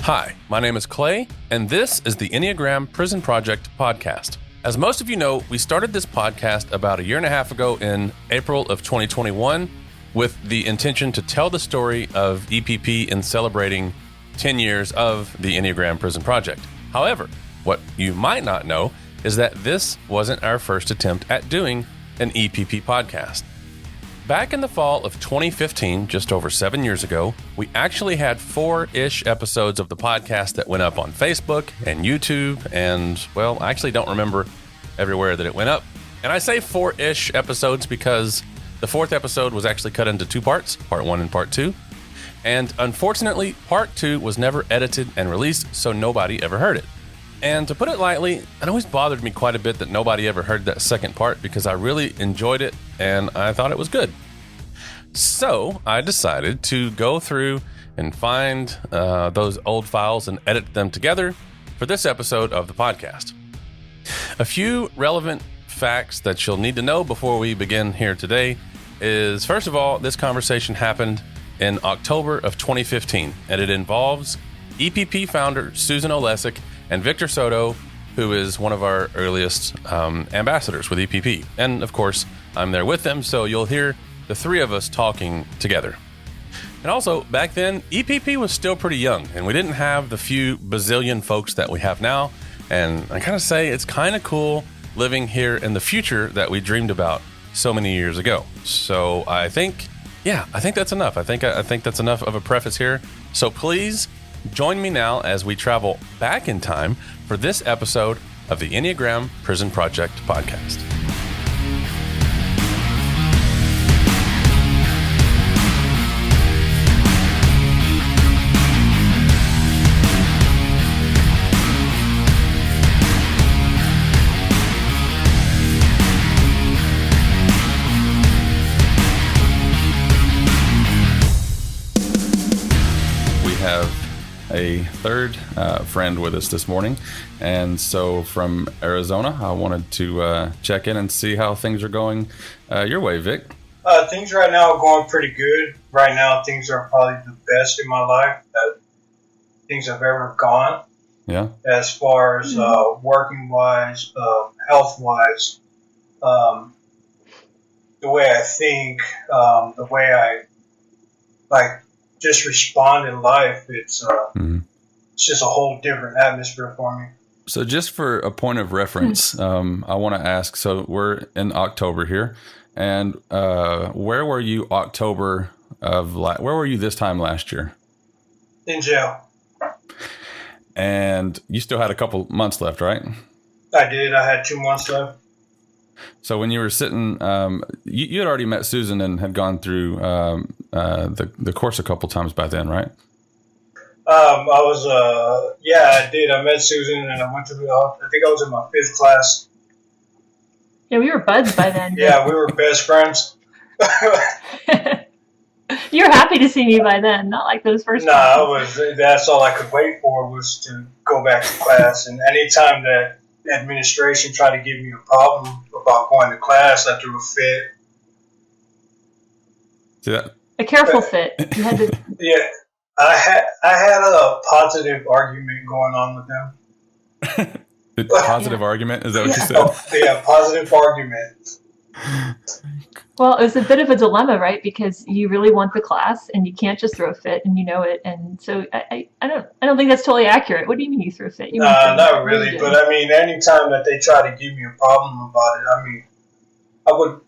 Hi, my name is Clay, and this is the Enneagram Prison Project podcast. As most of you know, we started this podcast about a year and a half ago in April of 2021 with the intention to tell the story of EPP in celebrating 10 years of the Enneagram Prison Project. However, what you might not know is that this wasn't our first attempt at doing an EPP podcast. Back in the fall of 2015, just over 7 years ago, we actually had 4-ish episodes of the podcast that went up on Facebook and YouTube, and, well, I actually don't remember everywhere that it went up. And I say 4-ish episodes because the 4th episode was actually cut into 2 parts, part 1 and part 2. And unfortunately, part 2 was never edited and released, so nobody ever heard it. And to put it lightly, it always bothered me quite a bit that nobody ever heard that second part because I really enjoyed it and I thought it was good. So I decided to go through and find those old files and edit them together for this episode of the podcast. A few relevant facts that you'll need to know before we begin here today is, first of all, this conversation happened in October of 2015, and it involves EPP founder Susan Olesek and Victor Soto, who is one of our earliest ambassadors with EPP. And of course, I'm there with them, so you'll hear the 3 of us talking together. And also, back then, EPP was still pretty young, and we didn't have the few bazillion folks that we have now. And I kind of say it's kind of cool living here in the future that we dreamed about so many years ago. So I think that's enough. I think that's enough of a preface here. So please join me now as we travel back in time for this episode of the Enneagram Prison Project podcast. A third friend with us this morning, and so from Arizona, I wanted to check in and see how things are going your way, Vic. Things right now are going pretty good. Right now, things are probably the best in my life that things have ever gone. Yeah. As far as working wise, health wise, the way I think, the way I like. Just respond in life, it's just a whole different atmosphere for me. So just for a point of reference, I want to ask, so we're in October here, and where were you where were you this time last year? In jail. And you still had a couple months left, right? I did. I had 2 months left. So when you were sitting, you had already met Susan and had gone through the course a couple times by then, right? I did. I met Susan and I went to I think I was in my 5th class. Yeah, we were buds by then. Yeah, we were best friends. You were happy to see me by then, not like those first classes. That's all I could wait for was to go back to class. And anytime that administration tried to give me a problem about going to class, I threw a fit. Yeah. A careful fit. You had to. Yeah, I had a positive argument going on with them. Positive argument? Is that what you said? Yeah, positive argument. Well, it was a bit of a dilemma, right? Because you really want the class, and you can't just throw a fit, and you know it. And so I don't think that's totally accurate. What do you mean you threw a fit? Not really. But I mean, anytime that they try to give me a problem about it, I mean, I would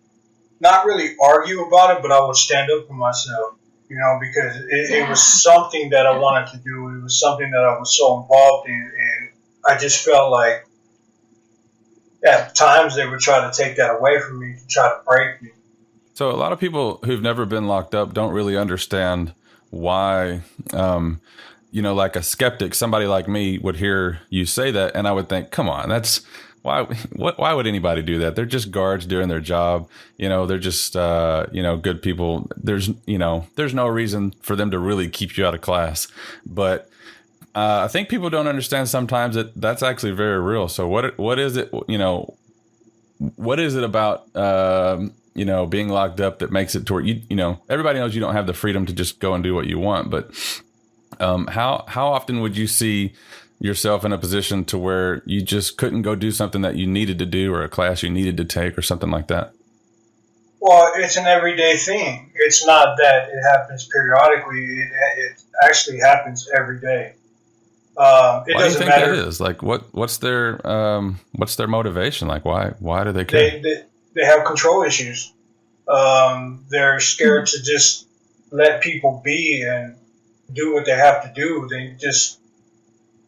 not really argue about it, but I would stand up for myself. You know, because it was something that I wanted to do. It was something that I was so involved in, and I just felt like at times they would try to take that away from me to try to break me. So a lot of people who've never been locked up don't really understand why, like a skeptic, somebody like me would hear you say that, and I would think, come on, that's why would anybody do that? They're just guards doing their job. They're just, good people. There's no reason for them to really keep you out of class. But I think people don't understand sometimes that that's actually very real. So what is it, what is it about, being locked up that makes it to where everybody knows you don't have the freedom to just go and do what you want. But How often would you see yourself in a position to where you just couldn't go do something that you needed to do or a class you needed to take or something like that? Well, it's an everyday thing. It's not that it happens periodically. It actually happens every day. It Why do you doesn't think matter. that is? Like, what's their motivation? Like, why do they care? They have control issues. They're scared to just let people be and do what they have to do.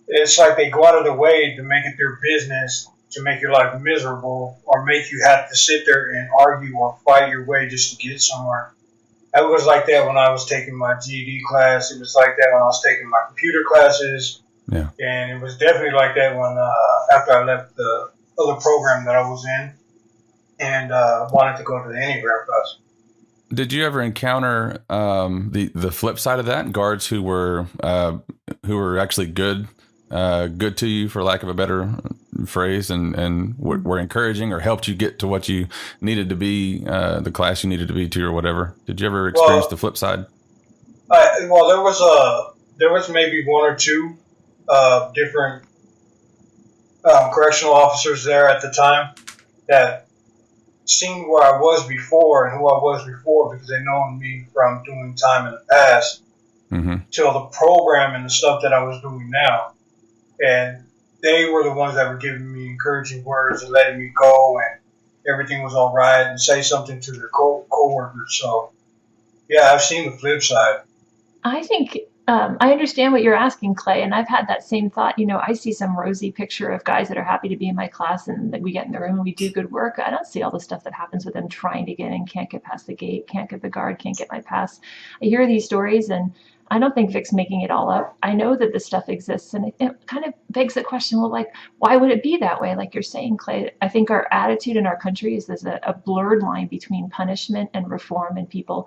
It's like they go out of their way to make it their business to make your life miserable or make you have to sit there and argue or fight your way just to get somewhere. It was like that when I was taking my GED class. It was like that when I was taking my computer classes. Yeah. And it was definitely like that when after I left the other program that I was in and wanted to go to the Enneagram class. Did you ever encounter the flip side of that? Guards who were actually good to you, for lack of a better phrase, and were encouraging or helped you get to what you needed to be, the class you needed to be to, or whatever. Did you ever experience the flip side? There was maybe one or two different correctional officers there at the time that seen where I was before and who I was before because they known me from doing time in the past till the program and the stuff that I was doing now. And they were the ones that were giving me encouraging words and letting me go and everything was all right and say something to their co-workers. So, yeah, I've seen the flip side. I think I understand what you're asking, Clay, and I've had that same thought. I see some rosy picture of guys that are happy to be in my class and that we get in the room and we do good work. I don't see all the stuff that happens with them trying to get in, can't get past the gate, can't get the guard, can't get my pass. I hear these stories and I don't think Vic's making it all up. I know that this stuff exists, and it kind of begs the question, well, like, why would it be that way? Like you're saying, Clay, I think our attitude in our country is there's a blurred line between punishment and reform, and people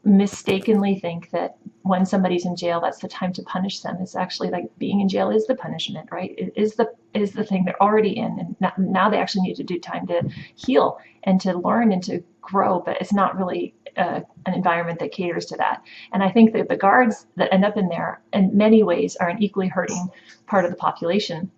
mistakenly think that when somebody's in jail, that's the time to punish them. It's actually like being in jail is the punishment, right? It is the thing they're already in, and now they actually need to do time to heal and to learn and to grow. But it's not really an environment that caters to that. And I think that the guards that end up in there, in many ways, are an equally hurting part of the population.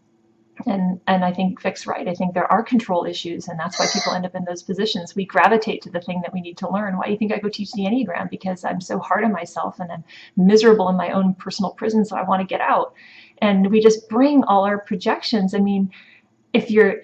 And I think Vic's right. I think there are control issues, and that's why people end up in those positions. We gravitate to the thing that we need to learn. Why do you think I go teach the Enneagram? Because I'm so hard on myself and I'm miserable in my own personal prison, so I want to get out. And we just bring all our projections. I mean, if you're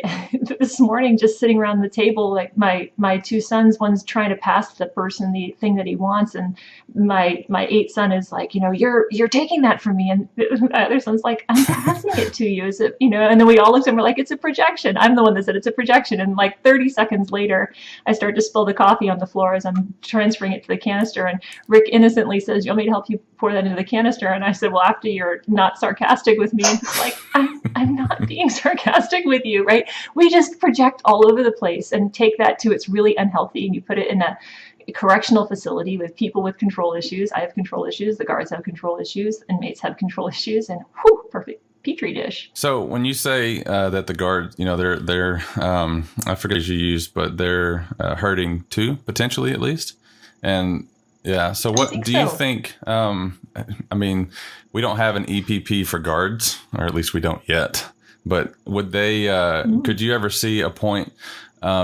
this morning just sitting around the table, like my two sons, one's trying to pass the person the thing that he wants, and my 8th son is like, you're taking that from me, and my other son's like, I'm passing it to you. Is it, and then we all looked at him, we're like, it's a projection. I'm the one that said it's a projection, and like 30 seconds later, I start to spill the coffee on the floor as I'm transferring it to the canister, and Rick innocently says, you want me to help you pour that into the canister? And I said, well, after you're not sarcastic with me. And he's like, I'm not being sarcastic with you, right? We just project all over the place and take that to it's really unhealthy, and you put it in a correctional facility with people with control issues. I have control issues, the guards have control issues, inmates have control issues, and perfect petri dish. So when you say that the guards, they're I forget what you used, but they're hurting too, potentially at least. And yeah, so what do you think? I mean, we don't have an EPP for guards, or at least we don't yet. But would they? Could you ever see a point?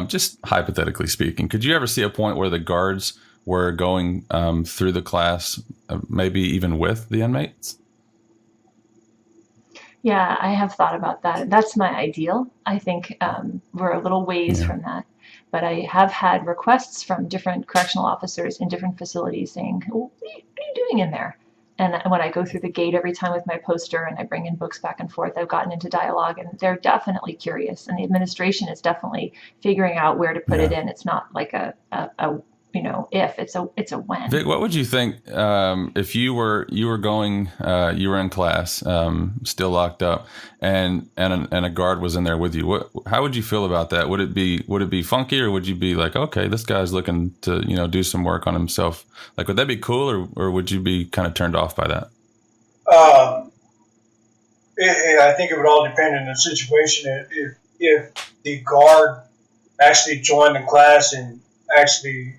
Just hypothetically speaking, could you ever see a point where the guards were going through the class, maybe even with the inmates? Yeah, I have thought about that. That's my ideal. I think we're a little ways from that. But I have had requests from different correctional officers in different facilities saying, well, what are you doing in there? And when I go through the gate every time with my poster and I bring in books back and forth, I've gotten into dialogue, and they're definitely curious. And the administration is definitely figuring out where to put it in. It's not like a if, it's a when. Vic, what would you think if you were going, you were in class, still locked up, and a guard was in there with you? How would you feel about that? Would it be funky, or would you be like, okay, this guy's looking to do some work on himself? Like, would that be cool, or would you be kind of turned off by that? I think it would all depend on the situation. If the guard actually joined the class and actually,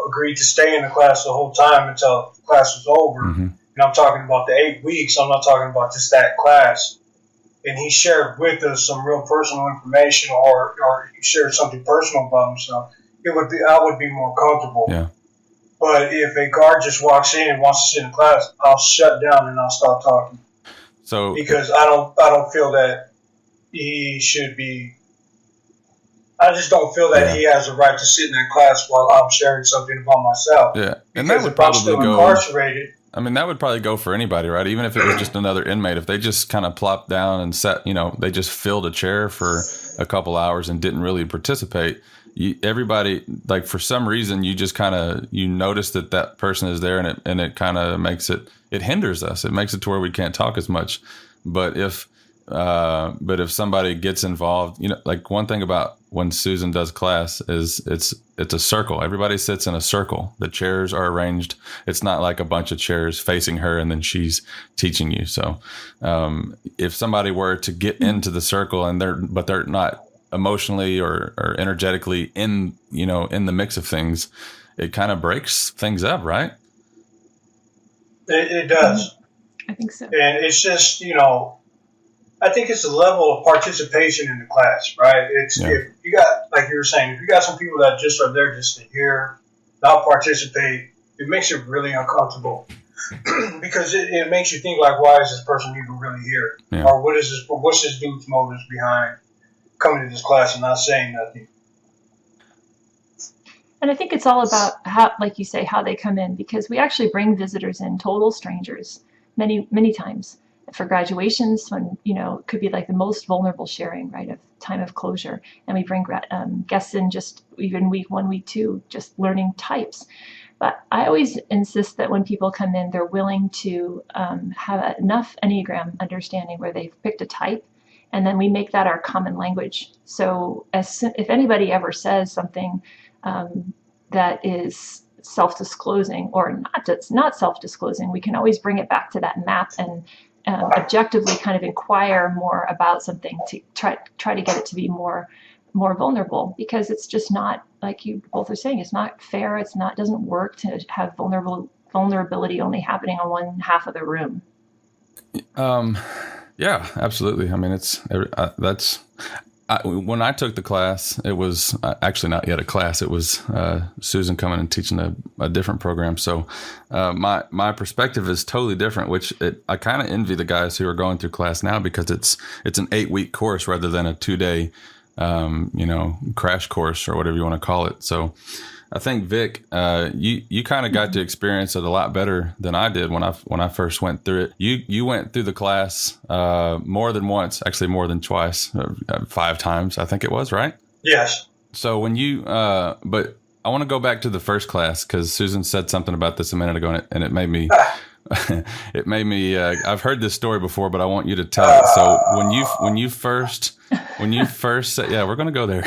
agreed to stay in the class the whole time until the class was over, and and I'm talking about the 8 weeks. I'm not talking about just that class. And he shared with us some real personal information, or he shared something personal about himself. I would be more comfortable. Yeah. But if a guard just walks in and wants to sit in class, I'll shut down and I'll stop talking. So because I don't feel that he should be. I just don't feel that he has a right to sit in that class while I'm sharing something about myself. Yeah, and because that would if I'm probably still go. Incarcerated. I mean, that would probably go for anybody, right? Even if it was just another inmate, if they just kind of plopped down and sat, they just filled a chair for a couple hours and didn't really participate. Everybody, like, for some reason, you just kind of, you notice that person is there, and it kind of makes it hinders us. It makes it to where we can't talk as much. But if somebody gets involved, like, one thing about when Susan does class is it's a circle. Everybody sits in a circle. The chairs are arranged. It's not like a bunch of chairs facing her and then she's teaching you. So if somebody were to get into the circle and they're not emotionally or energetically in the mix of things, it kind of breaks things up, right? It does. I think so. And it's just, I think it's the level of participation in the class, right? If you got, like you were saying, if you got some people that just are there just to hear, not participate, it makes it really uncomfortable because it makes you think, like, why is this person even really here? Yeah. Or what's this dude's motives behind coming to this class and not saying nothing? And I think it's all about how, like you say, how they come in, because we actually bring visitors in, total strangers, many, many times. For graduations, when it could be like the most vulnerable sharing, right, of time of closure, and we bring guests in just even week 1, week 2, just learning types. But I always insist that when people come in, they're willing to have enough Enneagram understanding where they've picked a type, and then we make that our common language. So if anybody ever says something that is self-disclosing or not self-disclosing, we can always bring it back to that map and objectively kind of inquire more about something to try to get it to be more vulnerable, because it's just not, like you both are saying, it's not fair. Doesn't work to have vulnerability only happening on one half of the room. Yeah, absolutely. I mean, when I took the class, it was actually not yet a class. It was Susan coming and teaching a different program. So my perspective is totally different, which I kind of envy the guys who are going through class now, because it's an 8-week course rather than a 2-day, crash course or whatever you want to call it. So I think, Vic, you kind of got to experience it a lot better than I did when I first went through it. You went through the class more than once, actually more than twice, 5 times, I think it was, right? Yes. So when but I want to go back to the first class, because Susan said something about this a minute ago, and it made me. It made me. I've heard this story before, but I want you to tell it. So when you first said, yeah, we're going to go there.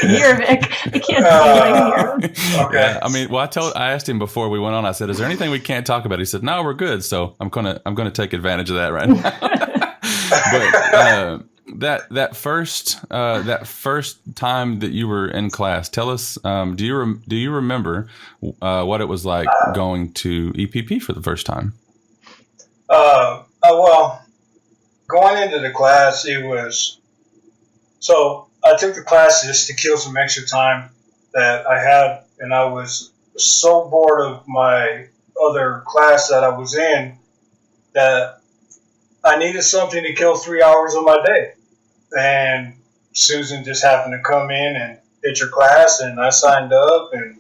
Here, Vic. I can't see you right here. Okay. Yeah, I mean, well, I asked him before we went on. I said, "Is there anything we can't talk about?" He said, "No, we're good." So I'm gonna take advantage of that right now. But that first time that you were in class, tell us. Do you remember what it was like going to EPP for the first time? Well, going into the class, it was. So I took the class just to kill some extra time that I had, and I was so bored of my other class that I was in that I needed something to kill 3 hours of my day. And Susan just happened to come in and hit her class, and I signed up. And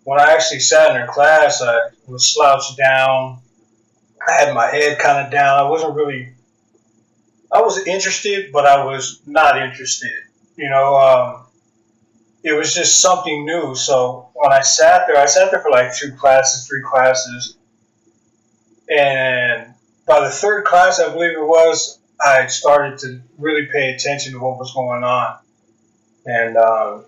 when I actually sat in her class, I was slouched down. I had my head kind of down. I was interested, but I was not interested. It was just something new. So when I sat there for like 3 classes. And by the 3rd class, I believe it was, I started to really pay attention to what was going on. And I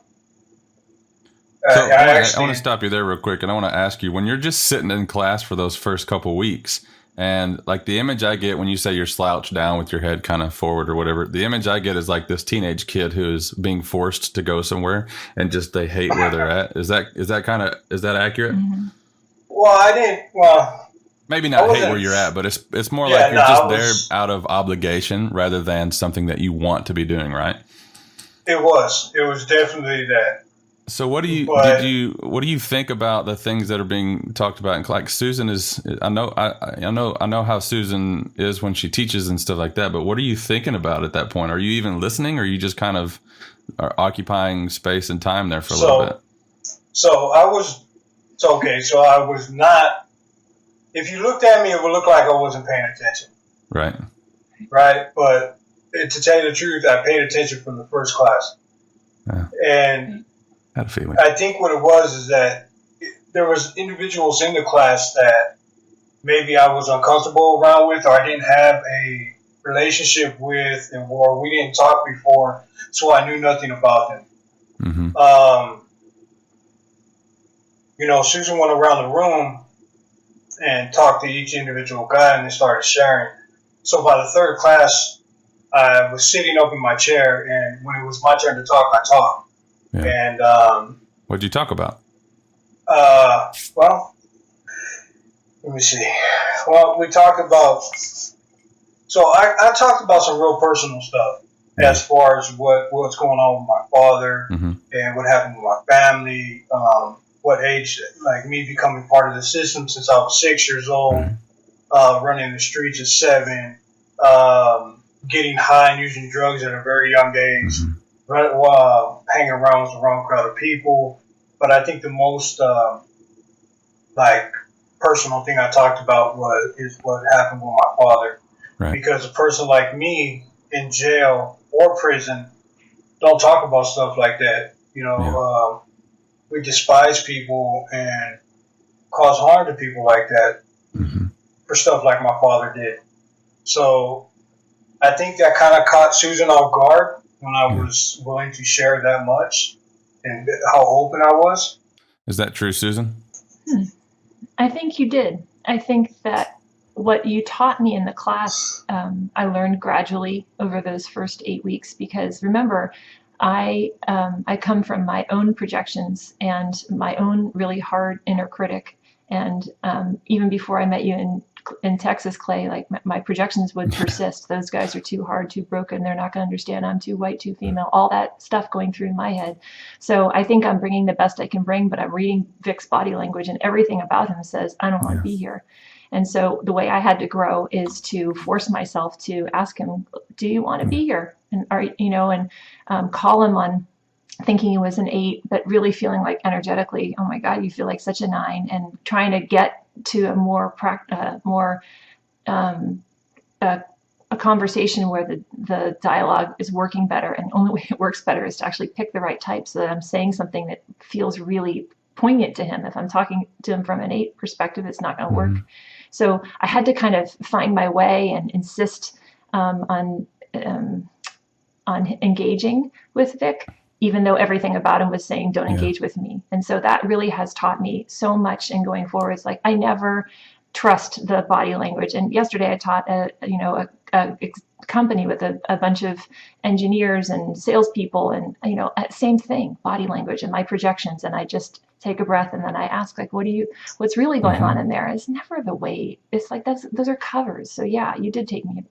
want to stop you there real quick, and I want to ask you, when you're just sitting in class for those first couple weeks, and like the image I get when you say you're slouched down with your head kind of forward or whatever, the image I get is like this teenage kid who is being forced to go somewhere and just they hate where they're at. Is that accurate? Mm-hmm. Well, I didn't. Well, Maybe I not hate wasn't. where you're at, but it's more Yeah, like you're no, just I there was. out of obligation rather than something that you want to be doing, right? It was. It was definitely that. So But what do you think about the things that are being talked about? And like Susan is, I know how Susan is when she teaches and stuff like that. But what are you thinking about at that point? Are you even listening, or are you just kind of are occupying space and time there for a little bit? so, so I was. So okay. So I was not. If you looked at me, it would look like I wasn't paying attention, Right. right? But to tell you the truth, I paid attention from the first class, Yeah. and I had a feeling. I think what it was is that there was individuals in the class that maybe I was uncomfortable around with, or I didn't have a relationship with, and or we didn't talk before, so I knew nothing about them. Mm-hmm. Susan went around the room and talked to each individual guy, and they started sharing. So by the third class, I was sitting up in my chair, and when it was my turn to talk, I talked. Yeah. And What'd you talk about? well, let me see. Well, we talked about. So I talked about some real personal stuff as far as what's going on with my father and what happened with my family. What age, like me becoming part of the system since I was 6 years old, running the streets at 7, getting high and using drugs at a very young age, hanging around with the wrong crowd of people. But I think the most like personal thing I talked about is what happened with my father. Right. Because a person like me in jail or prison don't talk about stuff like that. We despise people and cause harm to people like that for stuff like my father did. So I think that kind of caught Susan off guard when I was willing to share that much and how open I was. Is that true, Susan? I think you did. I think that what you taught me in the class, I learned gradually over those first 8 weeks. Because remember, I come from my own projections and my own really hard inner critic. And even before I met you in Texas, Clay, like my projections would persist. Those guys are too hard, too broken. They're not going to understand. I'm too white, too female. All that stuff going through my head. So I think I'm bringing the best I can bring, but I'm reading Vic's body language, and everything about him says, I don't want to be here. And so the way I had to grow is to force myself to ask him, do you want to be here? And call him on thinking he was an 8, but really feeling like energetically, oh my God, you feel like such a 9, and trying to get to a more a conversation where the dialogue is working better. And the only way it works better is to actually pick the right type, so that I'm saying something that feels really poignant to him. If I'm talking to him from an 8 perspective, it's not going to work. So I had to kind of find my way and insist on engaging with Vic, even though everything about him was saying, don't engage with me. And so that really has taught me so much in going forward. It's like, I never trust the body language. And yesterday I taught a company with a bunch of engineers and salespeople, and same thing, body language and my projections. And I just take a breath, and then I ask, like, what's really going on in there? It's never the weight. It's like those are covers. So yeah, you did take me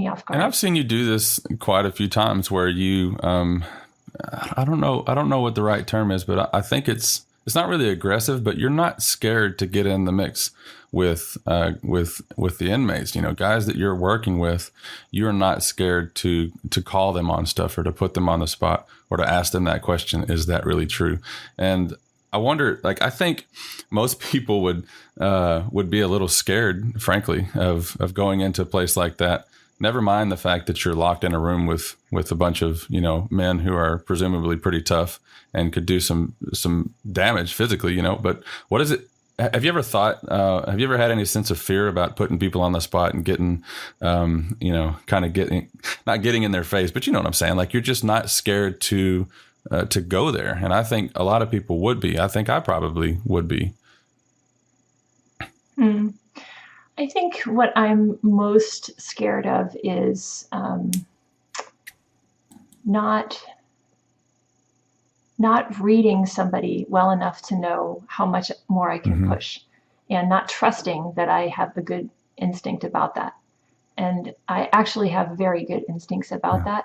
off guard. And I've seen you do this quite a few times where you, I don't know what the right term is, but I think it's not really aggressive, but you're not scared to get in the mix with the inmates. Guys that you're working with, you're not scared to call them on stuff or to put them on the spot or to ask them that question. Is that really true? And I wonder, like, I think most people would be a little scared, frankly, of going into a place like that. Never mind the fact that you're locked in a room with a bunch of, men who are presumably pretty tough and could do some damage physically, but what is it? Have you ever had any sense of fear about putting people on the spot and getting, kind of not getting in their face, but you know what I'm saying? Like, you're just not scared to go there. And I think a lot of people would be. I think I probably would be. I think what I'm most scared of is not reading somebody well enough to know how much more I can push. and not trusting that I have the good instinct about that. And I actually have very good instincts about that.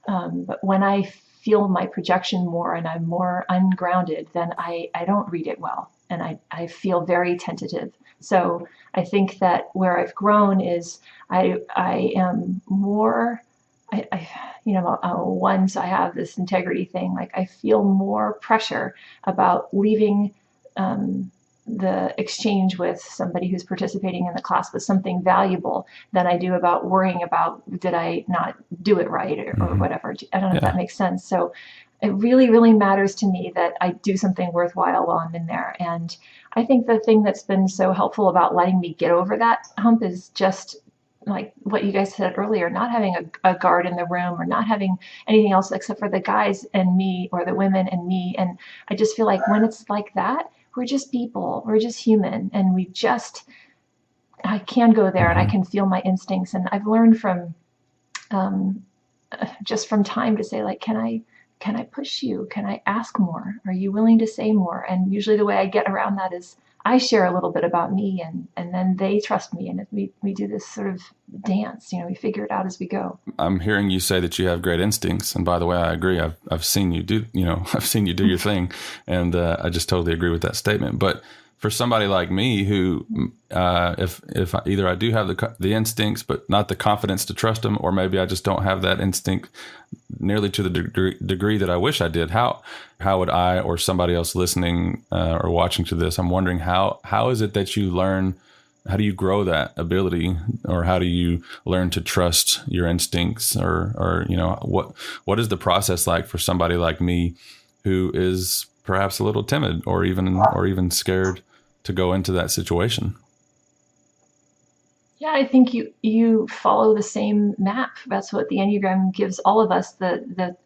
But when I feel my projection more and I'm more ungrounded, then I don't read it well. And I feel very tentative. So I think that where I've grown is I am more, once I have this integrity thing, like I feel more pressure about leaving the exchange with somebody who's participating in the class with something valuable than I do about worrying about, did I not do it right or whatever. I don't know if that makes sense. So it really, really matters to me that I do something worthwhile while I'm in there. And I think the thing that's been so helpful about letting me get over that hump is just like what you guys said earlier, not having a guard in the room or not having anything else except for the guys and me or the women and me. And I just feel like when it's like that, we're just people, we're just human, and I can go there and I can feel my instincts. And I've learned from just from time to say, like, can I push you? Can I ask more? Are you willing to say more? And usually the way I get around that is I share a little bit about me, and then they trust me, and we do this sort of dance. We figure it out as we go. I'm hearing you say that you have great instincts, and by the way, I agree. I've seen you do I've seen you do your thing, and I just totally agree with that statement. But for somebody like me, who if either I do have the instincts but not the confidence to trust them, or maybe I just don't have that instinct nearly to the degree that I wish I did, how would I or somebody else listening or watching to this, I'm wondering how is it that you learn, how do you grow that ability, or how do you learn to trust your instincts, or what is the process like for somebody like me who is perhaps a little timid or even scared to go into that situation? Yeah, I think you follow the same map. That's what the Enneagram gives all of us, the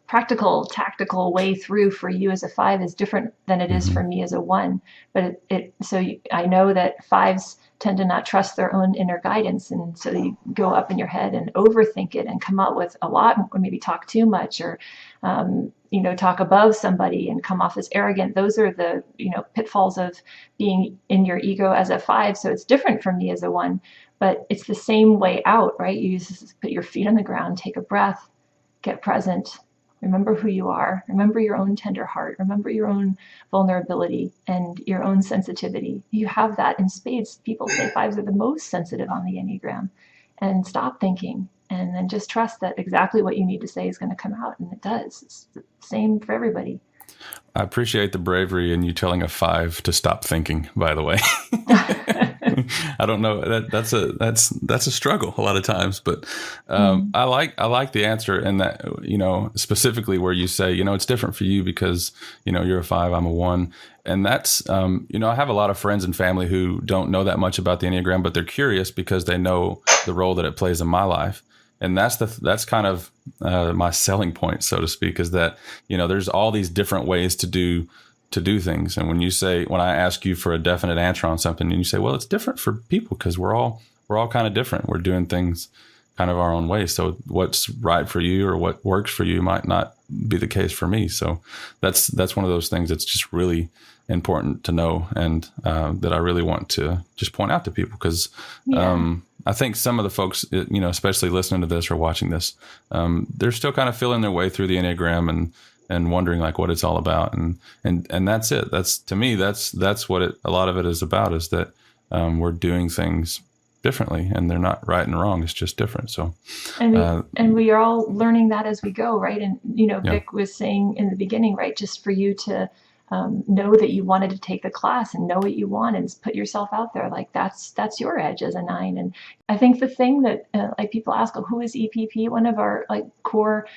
practical, tactical way through. For you as a 5 is different than it is for me as a 1. But I know that 5s tend to not trust their own inner guidance, and so you go up in your head and overthink it and come up with a lot, or maybe talk too much, or talk above somebody and come off as arrogant. Those are the pitfalls of being in your ego as a 5. So it's different from me as a 1, but it's the same way out, right? You just put your feet on the ground, take a breath, get present. Remember who you are. Remember your own tender heart. Remember your own vulnerability and your own sensitivity. You have that in spades. People say 5s are the most sensitive on the Enneagram. And stop thinking, and then just trust that exactly what you need to say is going to come out, and it does. It's the same for everybody. I appreciate the bravery in you telling a 5 to stop thinking, by the way. I don't know, that's a struggle a lot of times, but I like the answer, and that specifically where you say it's different for you because you're a 5, I'm a 1, and that's I have a lot of friends and family who don't know that much about the Enneagram, but they're curious because they know the role that it plays in my life. And that's kind of my selling point, so to speak, is that there's all these different ways to do things. And when I ask you for a definite answer on something, and you say, well, it's different for people because we're all kind of different. We're doing things kind of our own way. So what's right for you or what works for you might not be the case for me. So that's one of those things that's just really important to know, and that I really want to just point out to people, because I think some of the folks, especially listening to this or watching this, they're still kind of feeling their way through the Enneagram and wondering like what it's all about. And that's it. That's, to me, that's what a lot of it is about, is that we're doing things differently, and they're not right and wrong. It's just different. So, and we are all learning that as we go. Right. And, Vic was saying in the beginning, right, just for you to know that you wanted to take the class and know what you want and put yourself out there. Like that's your edge as a 9. And I think the thing that like people ask, who is EPP? One of our like core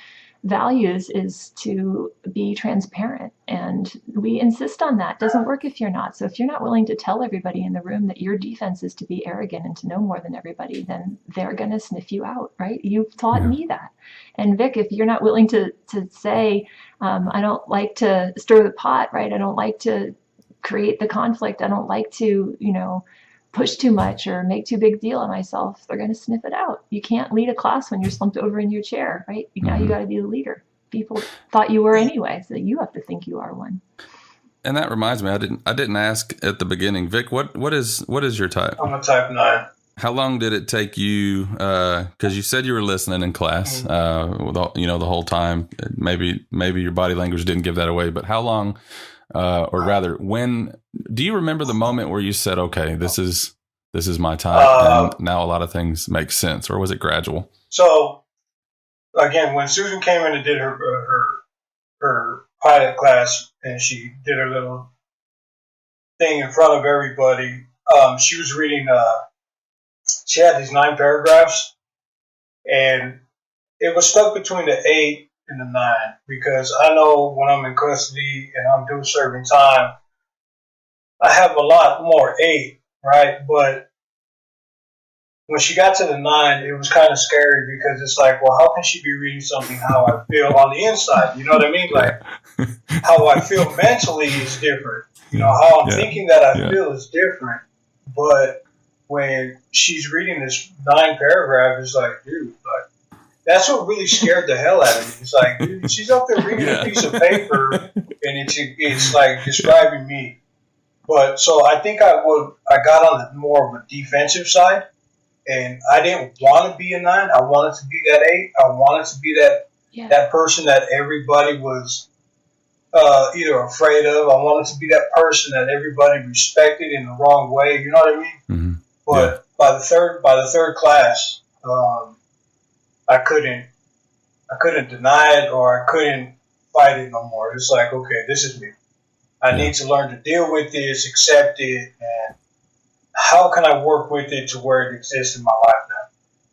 values is to be transparent, and we insist on that. It doesn't work if you're not. So if you're not willing to tell everybody in the room that your defense is to be arrogant and to know more than everybody, then they're going to sniff you out, right? You've taught me that. And Vic, if you're not willing to say, I don't like to stir the pot, right? I don't like to create the conflict. I don't like to, push too much or make too big deal of myself, they're going to sniff it out. You can't lead a class when you're slumped over in your chair, right? Now you got to be the leader. People thought you were anyway, so you have to think you are one. And that reminds me, I didn't ask at the beginning, Vic. What is your type? I'm a type 9. How long did it take you? Because you said you were listening in class, the whole time. Maybe your body language didn't give that away. But how long, or rather, when do you remember the moment where you said, "Okay, this is my type," and now a lot of things make sense, or was it gradual? So again, when Susan came in and did her pilot class, and she did her little thing in front of everybody, she was reading. She had these 9 paragraphs, and it was stuck between the 8 and the 9 because I know when I'm in custody and I'm doing serving time, I have a lot more 8, right? But when she got to the 9, it was kind of scary because it's like, well, how can she be reading something how I feel on the inside? You know what I mean? Like how I feel mentally is different. You know, how I'm thinking that I feel is different. But when she's reading this 9 paragraph, it's like, dude, like that's what really scared the hell out of me. It's like, dude, she's up there reading a piece of paper and it's like describing me. But so I think I got on the more of a defensive side, and I didn't want to be a 9. I wanted to be that 8. I wanted to be that person that everybody was either afraid of. I wanted to be that person that everybody respected in the wrong way. You know what I mean? Mm-hmm. But by the third class, I couldn't deny it or I couldn't fight it no more. It's like, okay, this is me. I need to learn to deal with this, accept it, and how can I work with it to where it exists in my life now?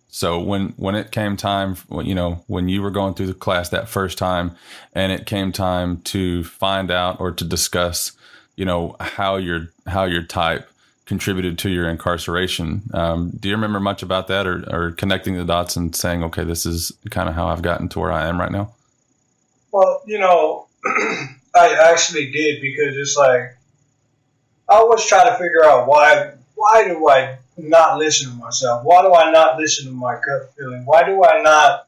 So when it came time, when you were going through the class that first time, and it came time to find out or to discuss, how your type contributed to your incarceration. Do you remember much about that, or connecting the dots and saying, okay, this is kind of how I've gotten to where I am right now? Well, I actually did, because it's like I always try to figure out why do I not listen to myself? Why do I not listen to my gut feeling? Why do I not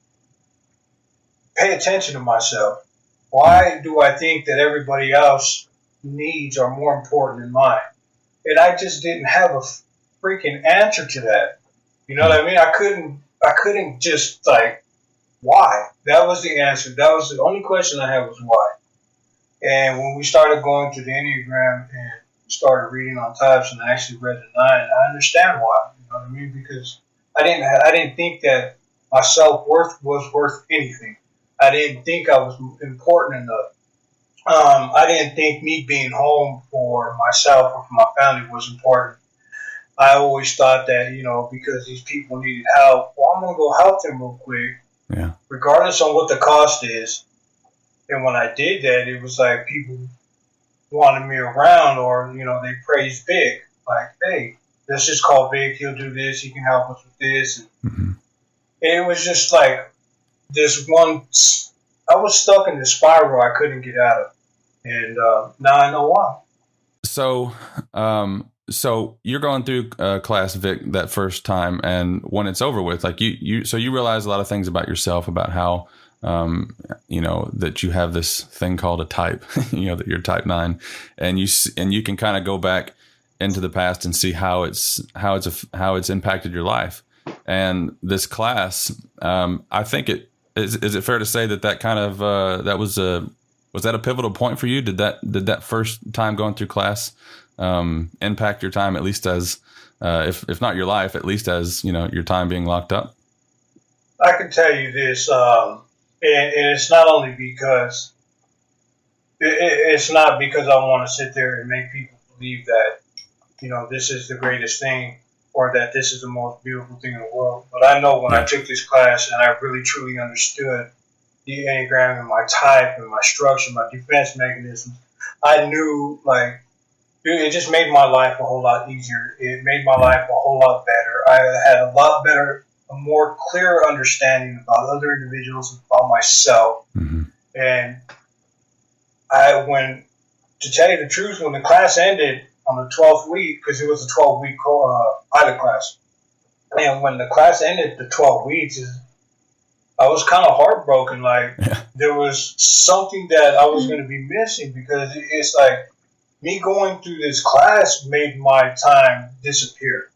pay attention to myself? Why do I think that everybody else's needs are more important than mine? And I just didn't have a freaking answer to that. You know what I mean? I couldn't just like, why? That was the answer. That was the only question I had, was why. And when we started going through the Enneagram and started reading on types, and I actually read the 9, I understand why. You know what I mean? Because I didn't think that my self-worth was worth anything. I didn't think I was important enough. I didn't think me being home for myself or for my family was important. I always thought that, because these people needed help, well, I'm going to go help them real quick, regardless on what the cost is. And when I did that, it was like people wanted me around, or, they praised Vic. Like, hey, let's just call Vic. He'll do this. He can help us with this. And it was just like this one. I was stuck in this spiral I couldn't get out of. And now I know why. So you're going through class, Vic, that first time, and when it's over with, like you realize a lot of things about yourself, about how that you have this thing called a type, that you're type 9, and you can kind of go back into the past and see how it's impacted your life. And this class, I think is it fair to say that kind of was that a pivotal point for you? Did that first time going through class impact your time, at least as if not your life, at least as your time being locked up? I can tell you this. And it's not only because it's not because I want to sit there and make people believe that, this is the greatest thing or that this is the most beautiful thing in the world. But I know when I took this class and I really truly understood the Enneagram and my type and my structure, my defense mechanisms, I knew, like, dude, it just made my life a whole lot easier. It made my life a whole lot better. I had a lot better, a more clear understanding about other individuals, about myself. And to tell you the truth, when the class ended on the 12th week, because it was a 12-week pilot class, and when the class ended the 12 weeks, I was kind of heartbroken. Like, there was something that I was going to be missing, because it's like, me going through this class made my time disappear.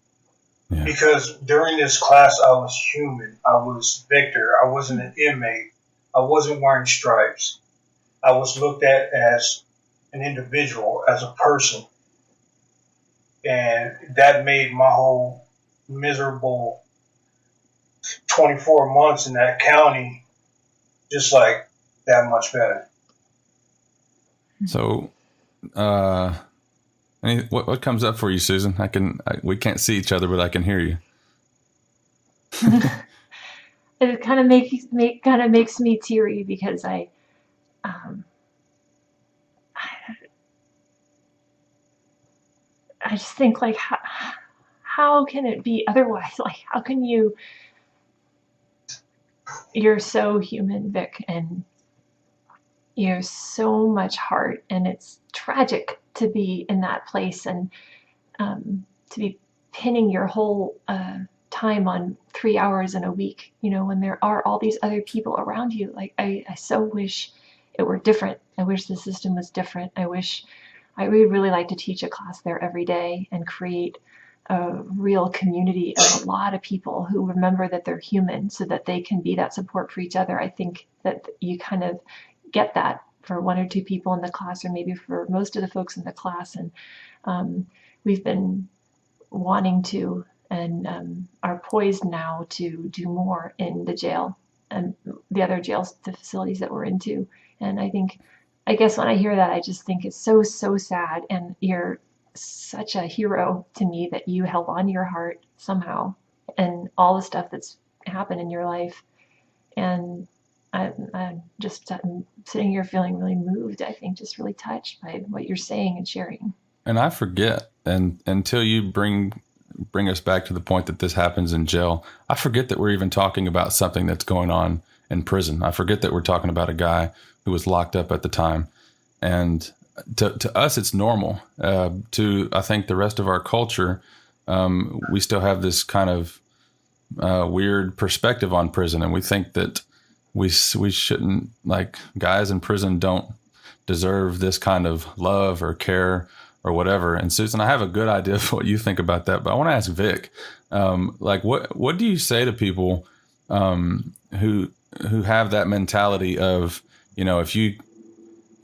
Yeah. Because during this class, I was human. I was Victor. I wasn't an inmate. I wasn't wearing stripes. I was looked at as an individual, as a person. And that made my whole miserable 24 months in that county just like that much better. So, what comes up for you, Susan? We can't see each other, but I can hear you. It kind of makes me teary because I just think, like, how can it be otherwise? Like, how can you're so human, Vic, and you have so much heart, and it's tragic to be in that place and to be pinning your whole time on 3 hours in a week, when there are all these other people around you. Like, I so wish it were different. I wish the system was different. I would really like to teach a class there every day and create a real community of a lot of people who remember that they're human so that they can be that support for each other. I think that you kind of get that for one or two people in the class, or maybe for most of the folks in the class. And we've been wanting to and are poised now to do more in the jail and the other jails, the facilities that we're into. And I guess when I hear that, I just think it's so, so sad. And you're such a hero to me that you held on to your heart somehow and all the stuff that's happened in your life. And I'm sitting here feeling really moved, I think, just really touched by what you're saying and sharing. And I forget, and until you bring us back to the point that this happens in jail, I forget that we're even talking about something that's going on in prison. I forget that we're talking about a guy who was locked up at the time. And to us, it's normal. To, I think, the rest of our culture, we still have this kind of weird perspective on prison. And we think that we shouldn't, like, guys in prison don't deserve this kind of love or care or whatever. And Susan, I have a good idea of what you think about that, but I want to ask Vic, like, what do you say to people who have that mentality of, if you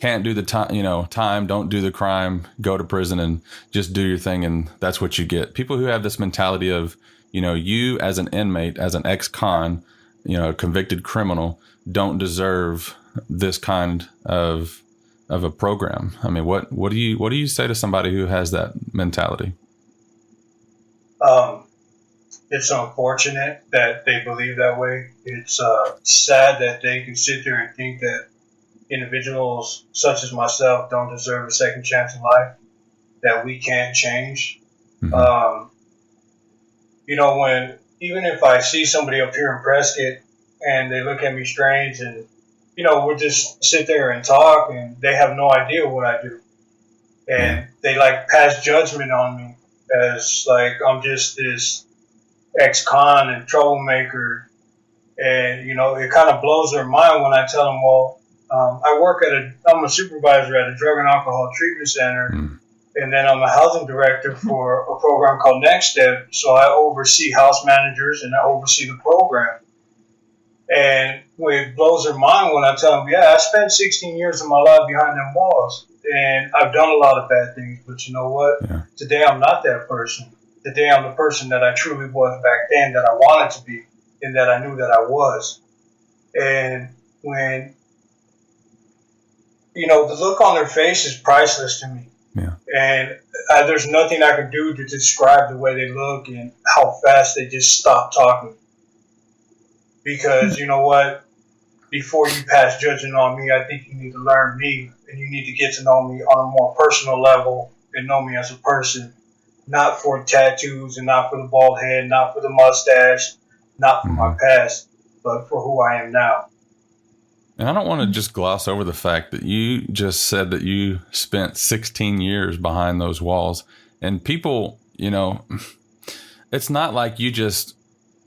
can't do the time, don't do the crime, go to prison and just do your thing, and that's what you get. People who have this mentality of, you as an inmate, as an ex-con, a convicted criminal, don't deserve this kind of a program. I mean, what do you say to somebody who has that mentality? It's unfortunate that they believe that way. It's sad that they can sit there and think that individuals such as myself don't deserve a second chance in life, that we can't change. Mm-hmm. Even if I see somebody up here in Prescott and they look at me strange and, we'll just sit there and talk and they have no idea what I do. And they pass judgment on me as I'm just this ex-con and troublemaker. And, it kind of blows their mind when I tell them, well, I'm a supervisor at a drug and alcohol treatment center. Mm. And then I'm a housing director for a program called Next Step. So I oversee house managers and I oversee the program. And it blows their mind when I tell them, I spent 16 years of my life behind them walls. And I've done a lot of bad things. But you know what? Yeah. Today I'm not that person. Today I'm the person that I truly was back then, that I wanted to be, and that I knew that I was. And when, the look on their face is priceless to me. Yeah. And there's nothing I can do to describe the way they look and how fast they just stop talking. Because you know what? Before you pass judging on me, I think you need to learn me, and you need to get to know me on a more personal level and know me as a person. Not for tattoos and not for the bald head, not for the mustache, not for my past, but for who I am now. And I don't want to just gloss over the fact that you just said that you spent 16 years behind those walls. And people, it's not like you just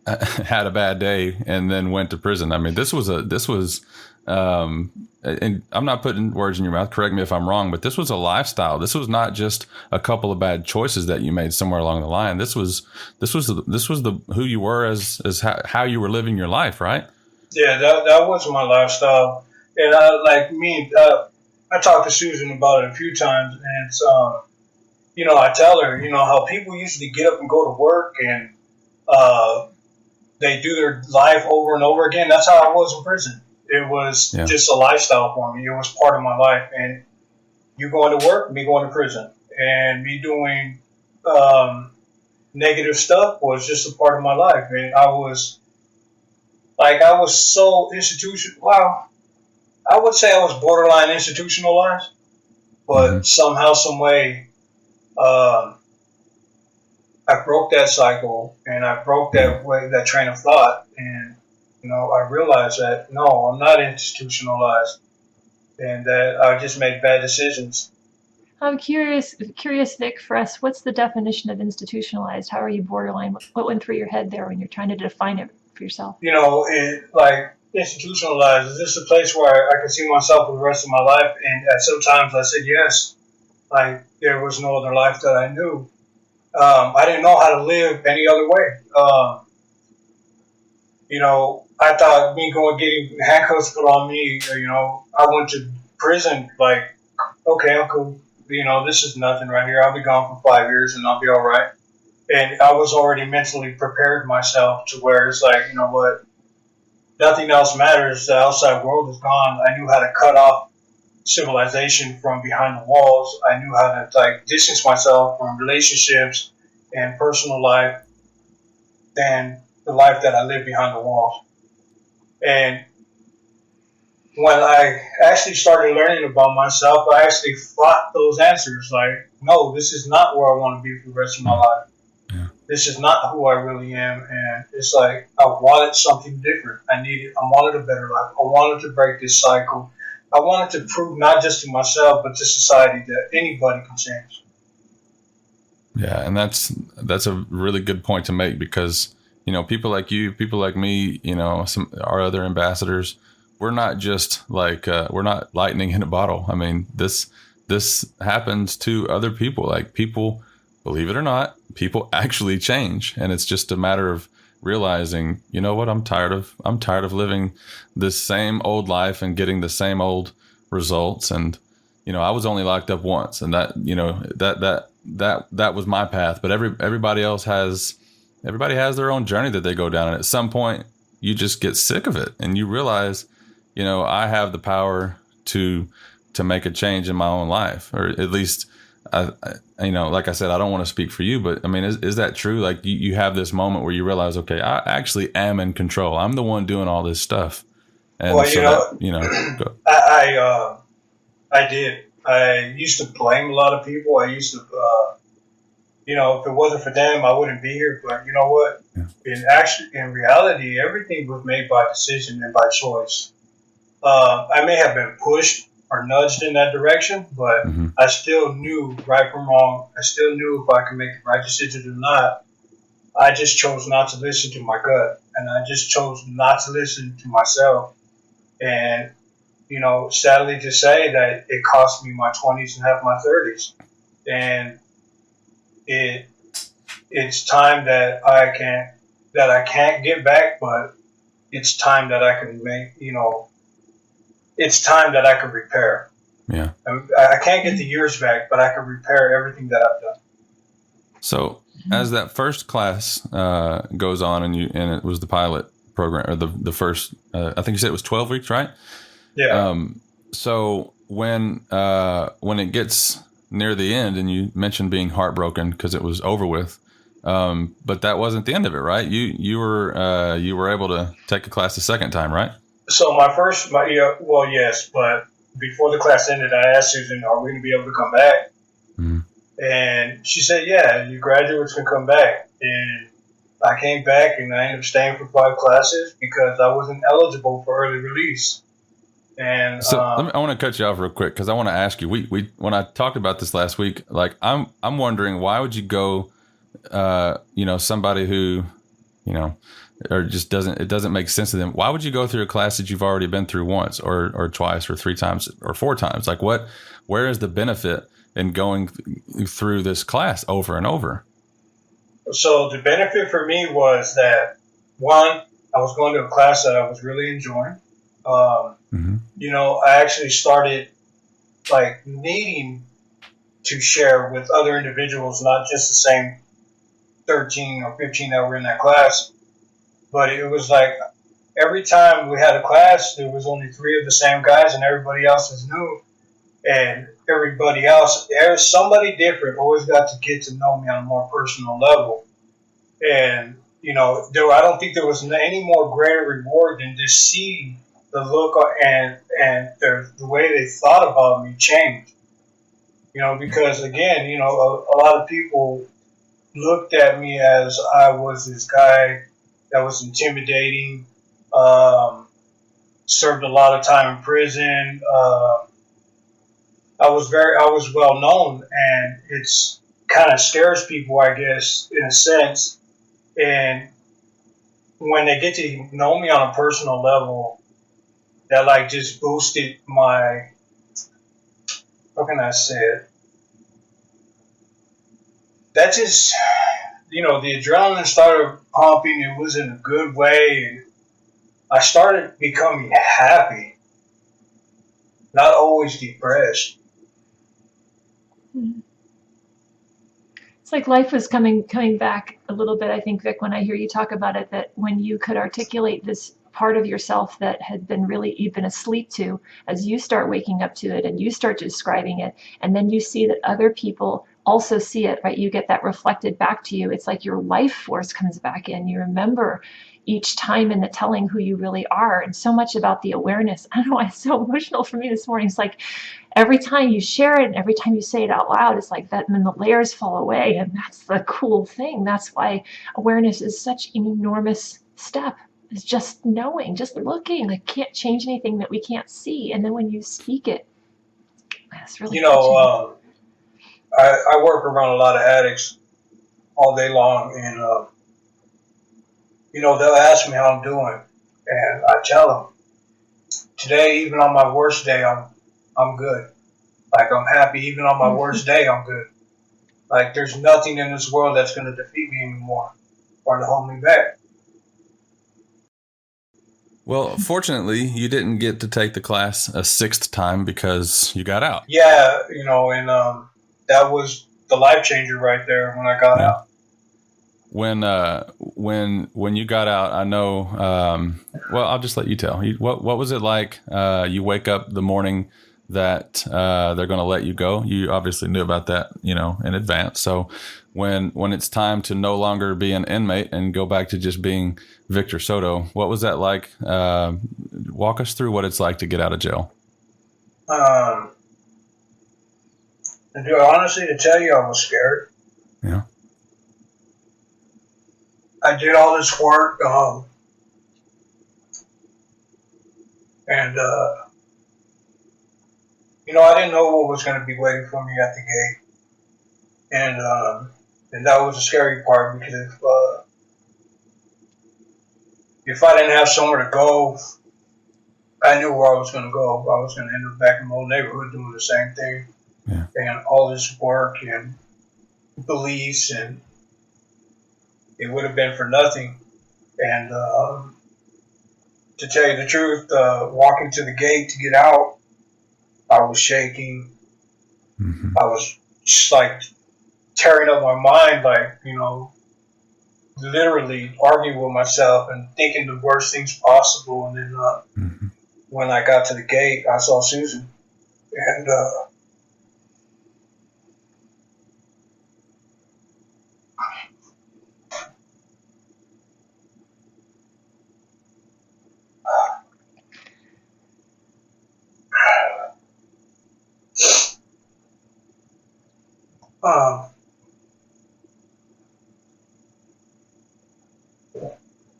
had a bad day and then went to prison. I mean, this was and I'm not putting words in your mouth, correct me if I'm wrong, but this was a lifestyle. This was not just a couple of bad choices that you made somewhere along the line. This was the who you were as how you were living your life, right? Yeah, that was my lifestyle. And I talked to Susan about it a few times, and it's, I tell her, how people usually get up and go to work and they do their life over and over again. That's how I was in prison. It was just a lifestyle for me. It was part of my life. And you going to work, me going to prison, and me doing negative stuff was just a part of my life. And I was so Wow, I would say I was borderline institutionalized, but somehow, some way, I broke that cycle and I broke that train of thought. And, I realized that, no, I'm not institutionalized and that I just make bad decisions. I'm curious, Vic, for us, what's the definition of institutionalized? How are you borderline? What went through your head there when you're trying to define it for yourself? Institutionalized is just a place where I can see myself for the rest of my life. And at sometimes I said yes, like there was no other life that I knew. I didn't know how to live any other way. I thought me getting handcuffs put on me, I went to prison, like, okay, I'm cool. This is nothing right here. I'll be gone for 5 years and I'll be all right. And I was already mentally prepared myself to where it's like, you know what, nothing else matters. The outside world is gone. I knew how to cut off civilization from behind the walls. I knew how to distance myself from relationships and personal life than the life that I live behind the walls. And when I actually started learning about myself, I actually fought those answers. Like, no, this is not where I want to be for the rest of my life. Yeah. This is not who I really am. And it's like, I wanted something different. I wanted a better life. I wanted to break this cycle. I wanted to prove not just to myself, but to society that anybody can change. Yeah. And that's a really good point to make because, people like you, people like me, our other ambassadors, we're not just we're not lightning in a bottle. I mean, this happens to other people. Like people, believe it or not, people actually change. And it's just a matter of realizing, you know what, I'm tired of living this same old life and getting the same old results. And, I was only locked up once and that was my path. But everybody has their own journey that they go down. And at some point you just get sick of it and you realize, I have the power to make a change in my own life, or at least, like I said, I don't want to speak for you, but I mean, is that true? Like you have this moment where you realize, okay, I actually am in control. I'm the one doing all this stuff. And well, go. I did. I used to blame a lot of people. I used to, if it wasn't for them, I wouldn't be here. But you know what? Yeah. In reality, everything was made by decision and by choice. I may have been pushed or nudged in that direction, but I still knew right from wrong. I still knew if I could make the right decision or not. I just chose not to listen to my gut, and I just chose not to listen to myself. And, sadly to say that it cost me my 20s and half my 30s. And it's time that I can't get back, but it's time that I can make, it's time that I can repair. Yeah. I can't get the years back, but I can repair everything that I've done. So as that first class goes on and it was the pilot program or the first, I think you said it was 12 weeks, right? Yeah. So when it gets near the end and you mentioned being heartbroken because it was over with, but that wasn't the end of it, right? You were able to take a class the second time, right? So yes, but before the class ended, I asked Susan, are we going to be able to come back? Mm-hmm. And she said, yeah, you graduates can come back. And I came back and I ended up staying for 5 classes because I wasn't eligible for early release. And so I want to cut you off real quick because I want to ask you, we when I talked about this last week, like I'm wondering why would you go, somebody who, or just doesn't make sense to them. Why would you go through a class that you've already been through once or twice or 3 times or 4 times? Like where is the benefit in going through this class over and over? So the benefit for me was that, one, I was going to a class that I was really enjoying. I actually started like needing to share with other individuals, not just the same 13 or 15 that were in that class, but it was like every time we had a class, there was only 3 of the same guys and everybody else was new. And everybody else, there's somebody different, always got to get to know me on a more personal level. And, I don't think there was any more greater reward than to see the look and the way they thought about me change. Because again, a lot of people looked at me as I was this guy that was intimidating, served a lot of time in prison. I was well known, and it's kind of scares people, I guess, in a sense. And when they get to know me on a personal level, that like just boosted my, how can I say it? That just, the adrenaline started pumping. It was in a good way. And I started becoming happy, not always depressed. It's like life was coming back a little bit, I think, Vic, when I hear you talk about it, that when you could articulate this part of yourself that had been you've been asleep to, as you start waking up to it and you start describing it, and then you see that other people also see it, right? You get that reflected back to you. It's like your life force comes back in. You remember each time in the telling who you really are, and so much about the awareness. I don't know why it's so emotional for me this morning. It's like every time you share it and every time you say it out loud, it's like that, and then the layers fall away. And that's the cool thing. That's why awareness is such an enormous step. It's just knowing, just looking. I can't change anything that we can't see. And then when you speak it, that's really touching. I work around a lot of addicts all day long, and they'll ask me how I'm doing, and I tell them today, even on my worst day, I'm good. Like, I'm happy. Even on my worst day, I'm good. Like, there's nothing in this world that's going to defeat me anymore or to hold me back. Well, fortunately, you didn't get to take the class a 6th time because you got out. Yeah, and that was the life changer right there when I got out. When you got out, I know. Well, I'll just let you tell. What was it like? You wake up the morning that they're going to let you go. You obviously knew about that, in advance. So when it's time to no longer be an inmate and go back to just being Victor Soto, what was that like? Walk us through what it's like to get out of jail. Honestly, to tell you, I was scared. Yeah. I did all this work, and I didn't know what was going to be waiting for me at the gate, and that was the scary part, because if I didn't have somewhere to go, I knew where I was going to go. I was going to end up back in my old neighborhood doing the same thing, and all this work and beliefs, and it would have been for nothing. And to tell you the truth, walking to the gate to get out, I was shaking. Mm-hmm. I was just like tearing up my mind, like, literally arguing with myself and thinking the worst things possible. And then when I got to the gate, I saw Susan. And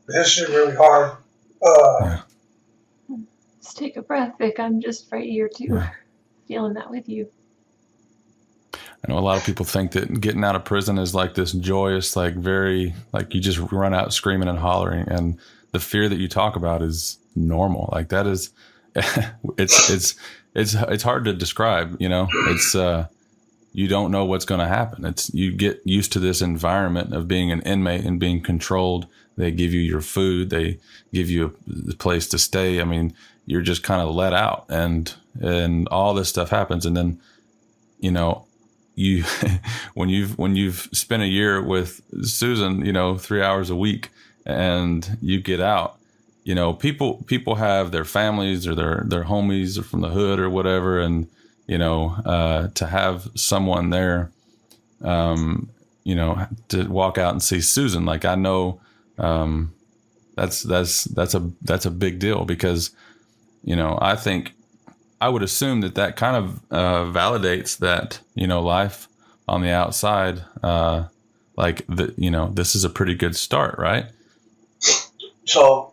this is really hard. Just take a breath, Vic. I'm just right here too, feeling that with you. I know a lot of people think that getting out of prison is like this joyous, like very, like you just run out screaming and hollering. And the fear that you talk about is normal. Like that is, it's hard to describe, you know, it's, you don't know what's going to happen. It's, you get used to this environment of being an inmate and being controlled. They give you your food. They give you a place to stay. I mean, you're just kind of let out, and all this stuff happens. And then, you know, you, when you've spent a year with Susan, you know, 3 hours a week, and you get out, you know, people have their families or their homies or from the hood or whatever. And, you know, to have someone there, you know, to walk out and see Susan, like I know, that's a big deal, because, you know, I think I would assume that kind of validates that, you know, life on the outside, like the, you know, this is a pretty good start, right? So,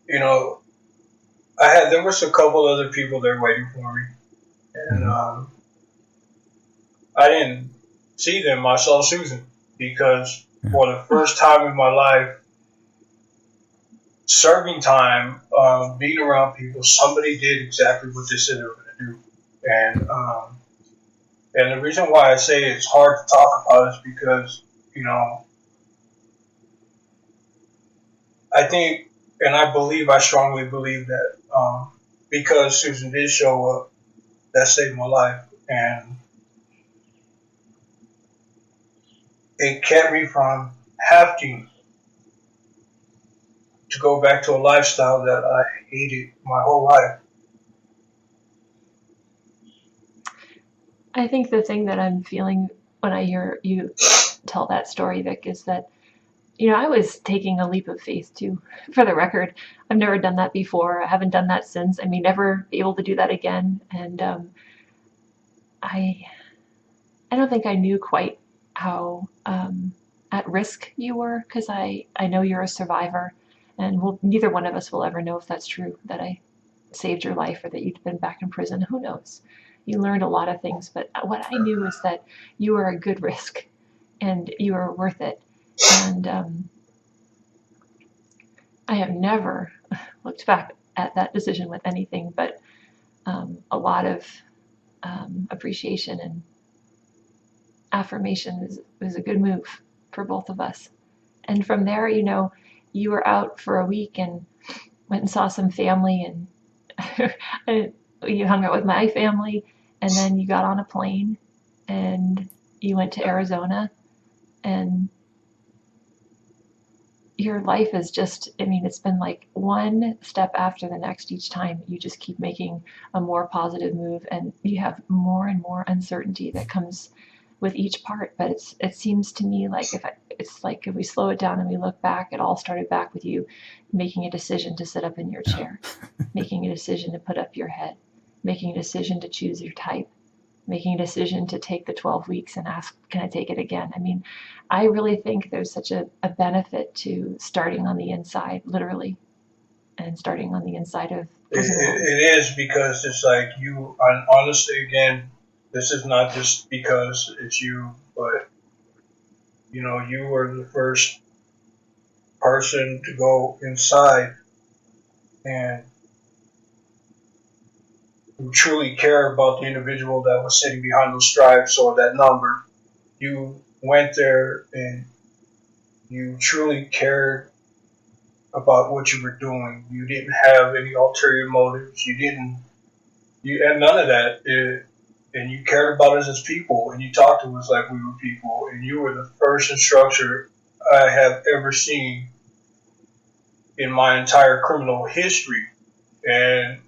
you know, there was a couple other people there waiting for me, and I didn't see them. I saw Susan, because for the first time in my life, serving time, being around people, somebody did exactly what they said they were going to do. And the reason why I say it's hard to talk about is because, you know, I think, and I strongly believe that because Susan did show up, that saved my life. And it kept me from having to go back to a lifestyle that I hated my whole life. I think the thing that I'm feeling when I hear you tell that story, Vic, is that, you know, I was taking a leap of faith too. For the record, I've never done that before. I haven't done that since. I may never be able to do that again. And I don't think I knew quite how at risk you were, because I know you're a survivor, and neither one of us will ever know if that's true, that I saved your life or that you'd been back in prison. Who knows? You learned a lot of things, but what I knew was that you were a good risk and you were worth it. And I have never looked back at that decision with anything but a lot of appreciation and affirmation. It was a good move for both of us. And from there, you know, you were out for a week and went and saw some family, and you hung out with my family, and then you got on a plane and you went to Arizona, and your life is just, I mean, it's been like one step after the next each time. You just keep making a more positive move, and you have more and more uncertainty that comes with each part. But it seems to me like it's like if we slow it down and we look back, it all started back with you making a decision to sit up in your chair, making a decision to put up your head, making a decision to choose your type, making a decision to take the 12 weeks and ask, can I take it again? I mean, I really think there's such a benefit to starting on the inside, literally, and starting on the inside of prison walls. It is, because it's like you, and honestly, again, this is not just because it's you, but, you know, you were the first person to go inside and who truly care about the individual that was sitting behind those stripes or that number. You went there and you truly cared about what you were doing. You didn't have any ulterior motives. You had none of that. And you cared about us as people, and you talked to us like we were people. And you were the first instructor I have ever seen in my entire criminal history. And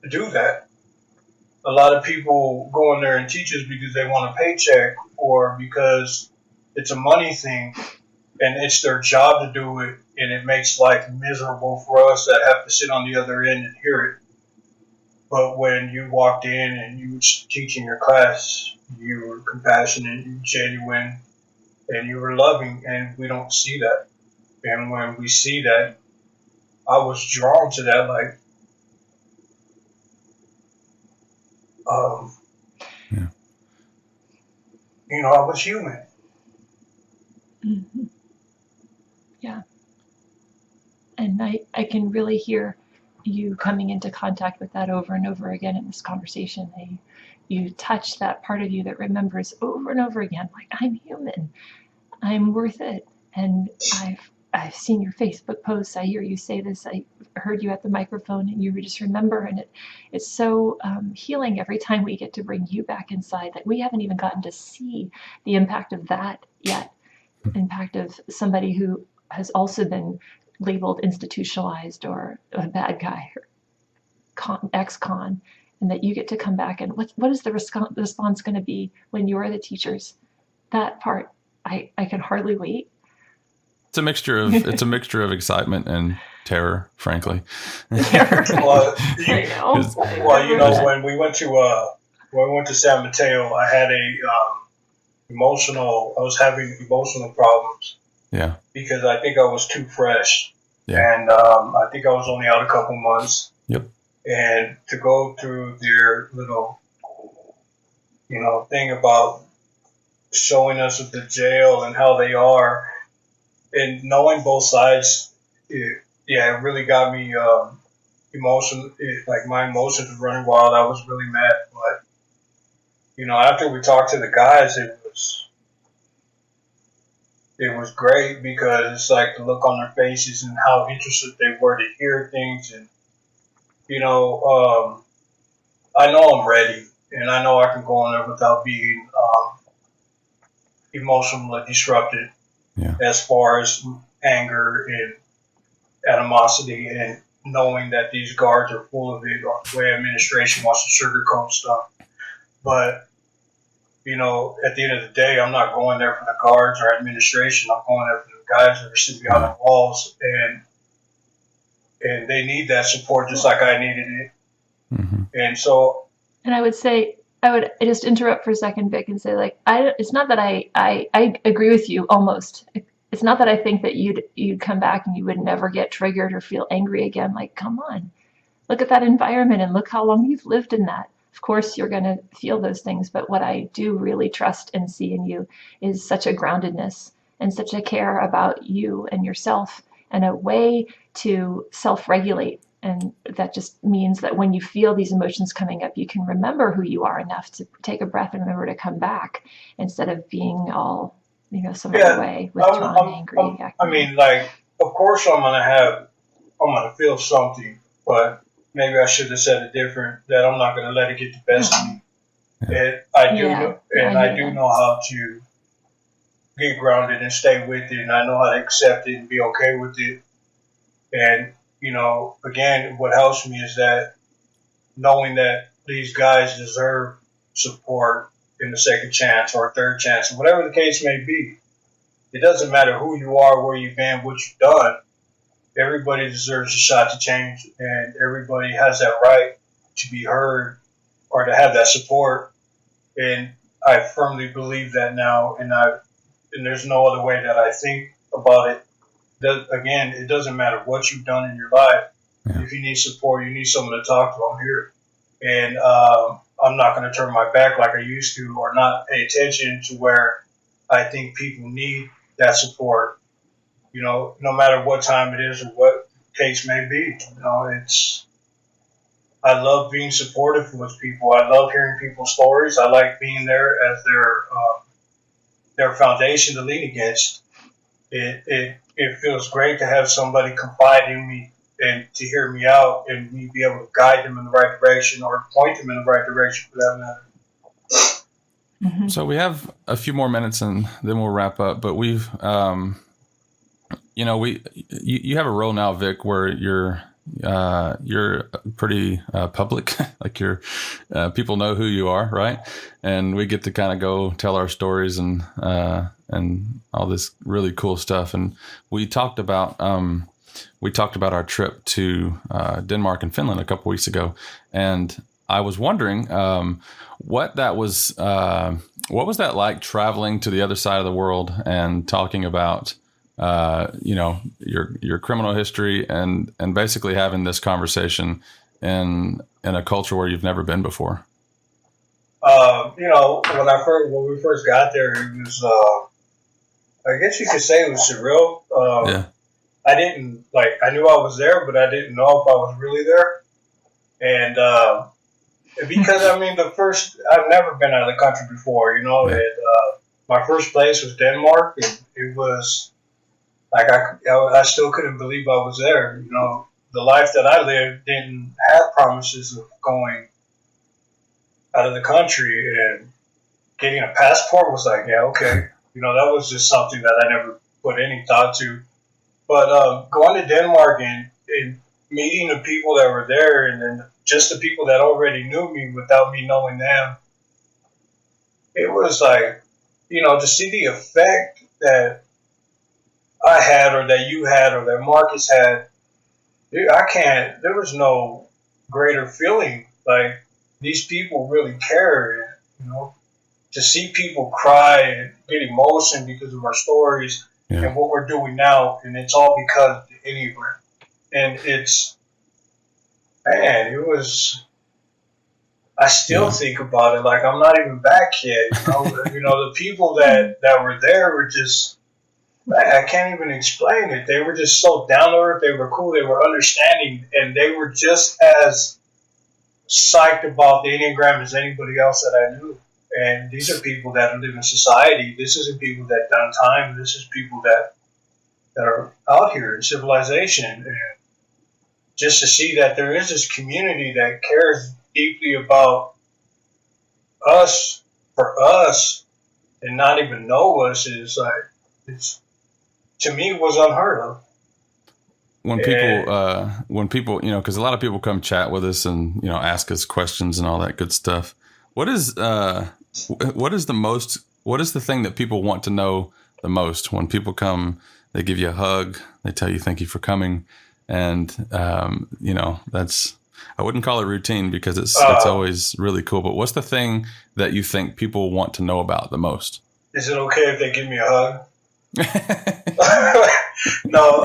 to do that, a lot of people go in there and teach us because they want a paycheck or because it's a money thing, and it's their job to do it, and it makes life miserable for us that have to sit on the other end and hear it. But when you walked in and you were teaching your class, you were compassionate, you were genuine, and you were loving, and we don't see that. And when we see that, I was drawn to that. Like, Um, Yeah. I was human. Mm-hmm. Yeah. And I can really hear you coming into contact with that over and over again in this conversation. You touch that part of you that remembers over and over again, like, I'm human, I'm worth it. And I've seen your Facebook posts. I hear you say this. I heard you at the microphone, and you just remember. And it's so healing every time we get to bring you back inside. That we haven't even gotten to see the impact of that yet. Impact of somebody who has also been labeled institutionalized or a bad guy or ex-con, and that you get to come back and what is the response going to be when you're the teachers? That part, I can hardly wait. It's a mixture of excitement and terror, frankly. Terror. Well, I know. When we went to San Mateo, I had I was having emotional problems. Yeah. Because I think I was too fresh. Yeah. And I think I was only out a couple months. Yep. And to go through their little, thing about showing us at the jail and how they are, and knowing both sides, it really got me emotional. Like my emotions were running wild. I was really mad, but after we talked to the guys, it was great because it's like the look on their faces and how interested they were to hear things, and I know I'm ready, and I know I can go on there without being emotionally disrupted. Yeah. As far as anger and animosity, and knowing that these guards are full of it, or the way administration wants to sugarcoat stuff. But at the end of the day, I'm not going there for the guards or administration. I'm going there for the guys that are sitting behind the walls, and they need that support just like I needed it. Mm-hmm. And so, and I would just interrupt for a second, Vic, and say, like, it's not that I agree with you almost. It's not that I think that you'd come back and you would never get triggered or feel angry again. Like, come on, look at that environment and look how long you've lived in that. Of course, you're going to feel those things, but what I do really trust and see in you is such a groundedness and such a care about you and yourself, and a way to self-regulate. And that just means that when you feel these emotions coming up, you can remember who you are enough to take a breath and remember to come back, instead of being all, some other way, withdrawn, angry. I mean, like, of course I'm gonna feel something, but maybe I should have said it different, that I'm not gonna let it get the best of me. And I do know how to get grounded and stay with it, and I know how to accept it and be okay with it. And again, what helps me is that knowing that these guys deserve support in the second chance or third chance, or whatever the case may be. It doesn't matter who you are, where you've been, what you've done. Everybody deserves a shot to change, and everybody has that right to be heard or to have that support. And I firmly believe that now, and there's no other way that I think about it. Again, it doesn't matter what you've done in your life. Yeah. If you need support, you need someone to talk to, I'm here. And I'm not going to turn my back like I used to, or not pay attention to where I think people need that support. No matter what time it is or what the case may be. I love being supportive with people. I love hearing people's stories. I like being there as their foundation to lean against. It feels great to have somebody confide in me and to hear me out, and me be able to guide them in the right direction, or point them in the right direction, for that matter. Mm-hmm. So we have a few more minutes and then we'll wrap up, but we've, you have a role now, Vic, where you're pretty public, like people know who you are, right? And we get to kind of go tell our stories and all this really cool stuff. And we talked about our trip to Denmark and Finland a couple weeks ago, and I was wondering what was that like, traveling to the other side of the world and talking about your criminal history and basically having this conversation in a culture where you've never been before. When we first got there, it was, I guess you could say it was surreal. Yeah. I knew I was there, but I didn't know if I was really there. And because I've never been out of the country before, Yeah. and my first place was Denmark, and it was like I still couldn't believe I was there. The life that I lived didn't have promises of going out of the country, and getting a passport was like, yeah, okay. That was just something that I never put any thought to. But going to Denmark and meeting the people that were there, and then just the people that already knew me without me knowing them, it was like, to see the effect that I had, or that you had, or that Marcus had. There was no greater feeling. Like, these people really care, to see people cry and get emotion because of our stories and what we're doing now, and it's all because of the Enneagram. And it was. I still think about it like I'm not even back yet. The people that were there were just. I can't even explain it. They were just so down to earth. They were cool. They were understanding, and they were just as psyched about the Enneagram as anybody else that I knew. And these are people that live in society. This isn't people that done time. This is people that are out here in civilization. And just to see that there is this community that cares deeply about us, for us, and not even know us is like, to me, was unheard of. When people, because a lot of people come chat with us and, ask us questions and all that good stuff. What is the thing that people want to know the most? When people come, they give you a hug, they tell you thank you for coming, and I wouldn't call it routine because it's always really cool. But what's the thing that you think people want to know about the most? Is it okay if they give me a hug? No,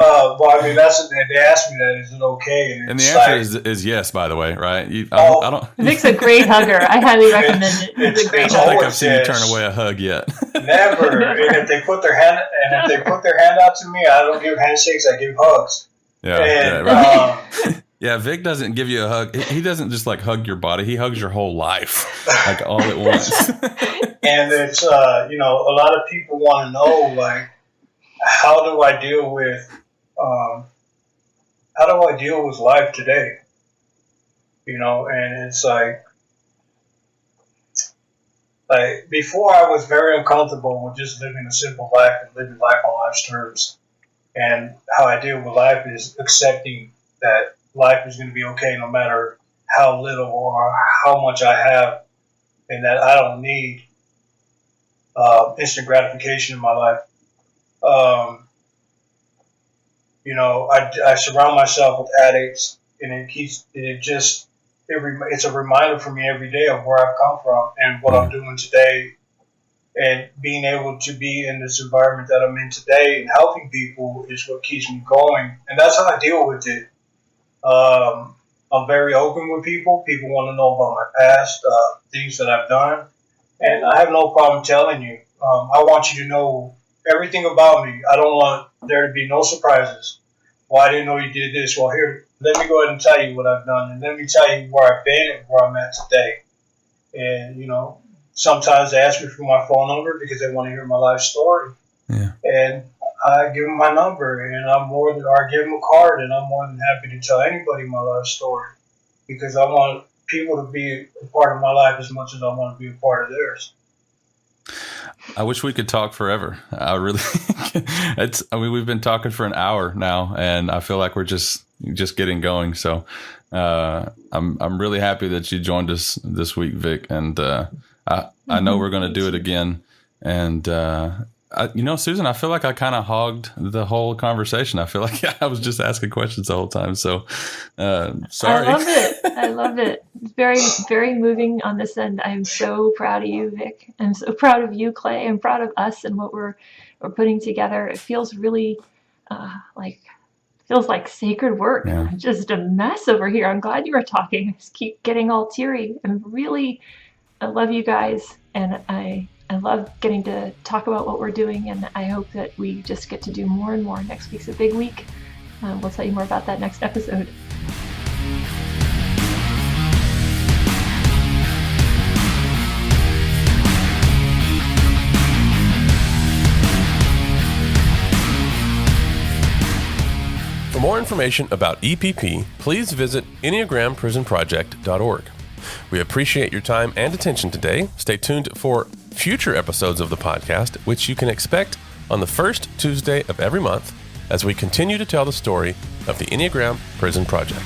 that's what they asked me that. Is it okay? And the answer is yes. By the way, right? I don't. Vic's a great hugger. I highly recommend it. He's a great hugger. I don't think I've seen you turn away a hug yet. Never. And if they put their hand out to me, I don't give handshakes. I give hugs. Yeah. Right. Yeah, Vic doesn't give you a hug. He doesn't just like hug your body. He hugs your whole life, like all at once. And it's a lot of people want to know, like, how do I deal with life today? And it's like before I was very uncomfortable with just living a simple life and living life on life's terms. And how I deal with life is accepting that life is going to be okay no matter how little or how much I have, and that I don't need instant gratification in my life. I surround myself with addicts, and it's a reminder for me every day of where I've come from and what I'm doing today, and being able to be in this environment that I'm in today and helping people is what keeps me going. And that's how I deal with it. I'm very open with people. People want to know about my past, things that I've done, and I have no problem telling you. I want you to know everything about me. I don't want there to be no surprises. Well, I didn't know you did this. Well, here, let me go ahead and tell you what I've done, and let me tell you where I've been and where I'm at today. And, sometimes they ask me for my phone number because they want to hear my life story. Yeah. And I give them my number, and I give them a card, and I'm more than happy to tell anybody my life story because I want people to be a part of my life as much as I want to be a part of theirs. I wish we could talk forever. I really, we've been talking for an hour now, and I feel like we're just getting going. So, I'm really happy that you joined us this week, Vic, and I know we're going to do it again. And Susan, I feel like I kind of hogged the whole conversation. I feel like I was just asking questions the whole time. So, sorry. I love it. It's very, very moving on this end. I'm so proud of you, Vic. I'm so proud of you, Clay. I'm proud of us and what we're putting together. It feels really like sacred work. Yeah. Just a mess over here. I'm glad you were talking. I just keep getting all teary. I'm really love you guys, and I love getting to talk about what we're doing, and I hope that we just get to do more and more. Next week's a big week. We'll tell you more about that next episode. For more information about EPP, please visit EnneagramPrisonProject.org. We appreciate your time and attention today. Stay tuned for future episodes of the podcast, which you can expect on the first Tuesday of every month as we continue to tell the story of the Enneagram Prison Project.